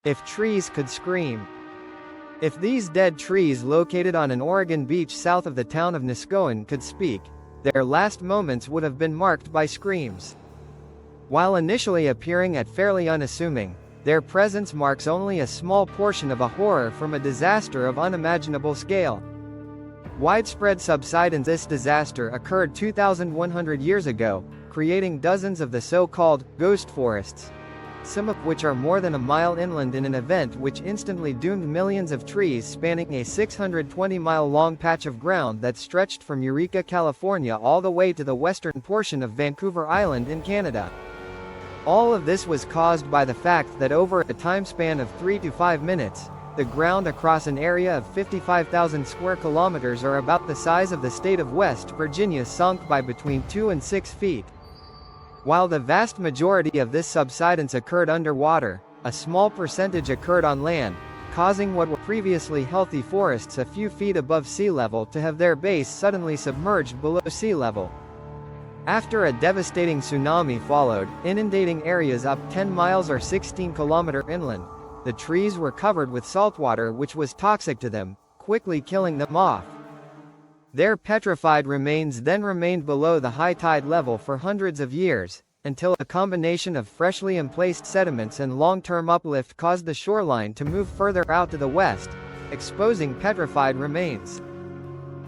If trees could scream. If these dead trees located on an Oregon beach south of the town of Niskoan could speak, their last moments would have been marked by screams. While initially appearing at fairly unassuming, their presence marks only a small portion of a horror from a disaster of unimaginable scale. Widespread subsidence. This disaster occurred 2,100 years ago, creating dozens of the so-called ghost forests, some of which are more than a mile inland, in an event which instantly doomed millions of trees spanning a 620-mile-long patch of ground that stretched from Eureka, California all the way to the western portion of Vancouver Island in Canada. All of this was caused by the fact that over a time span of 3 to 5 minutes, the ground across an area of 55,000 square kilometers, or about the size of the state of West Virginia, sunk by between 2 and 6 feet. While the vast majority of this subsidence occurred underwater, a small percentage occurred on land, causing what were previously healthy forests a few feet above sea level to have their base suddenly submerged below sea level. After a devastating tsunami followed, inundating areas up 10 miles or 16 kilometers inland, the trees were covered with saltwater which was toxic to them, quickly killing them off. Their petrified remains then remained below the high tide level for hundreds of years, until a combination of freshly emplaced sediments and long-term uplift caused the shoreline to move further out to the west, exposing petrified remains.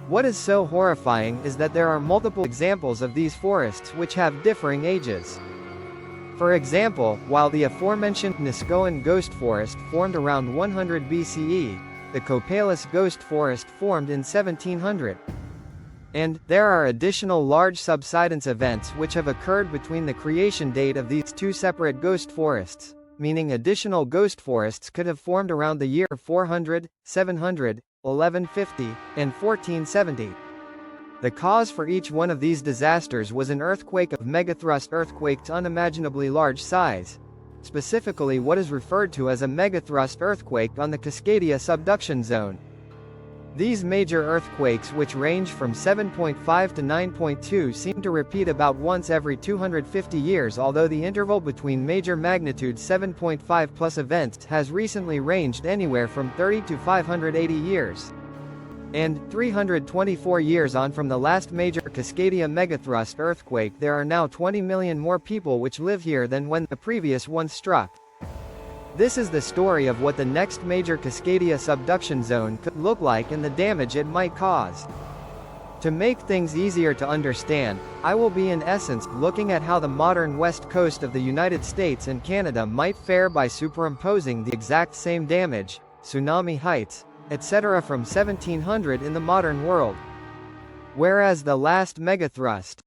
What is so horrifying is that there are multiple examples of these forests which have differing ages. For example, while the aforementioned Niskoan ghost forest formed around 100 BCE, the Copalis ghost forest formed in 1700. And there are additional large subsidence events which have occurred between the creation date of these two separate ghost forests, meaning additional ghost forests could have formed around the year 400, 700, 1150, and 1470. The cause for each one of these disasters was an earthquake of megathrust earthquakes unimaginably large size, specifically what is referred to as a megathrust earthquake on the Cascadia Subduction Zone. These major earthquakes, which range from 7.5 to 9.2, seem to repeat about once every 250 years, although the interval between major magnitude 7.5 plus events has recently ranged anywhere from 30 to 580 years. And 324 years on from the last major Cascadia megathrust earthquake, there are now 20 million more people which live here than when the previous one struck. This is the story of what the next major Cascadia subduction zone could look like and the damage it might cause. To make things easier to understand, I will be in essence looking at how the modern west coast of the United States and Canada might fare by superimposing the exact same damage, tsunami heights, etc. from 1700 in the modern world. Whereas the last megathrust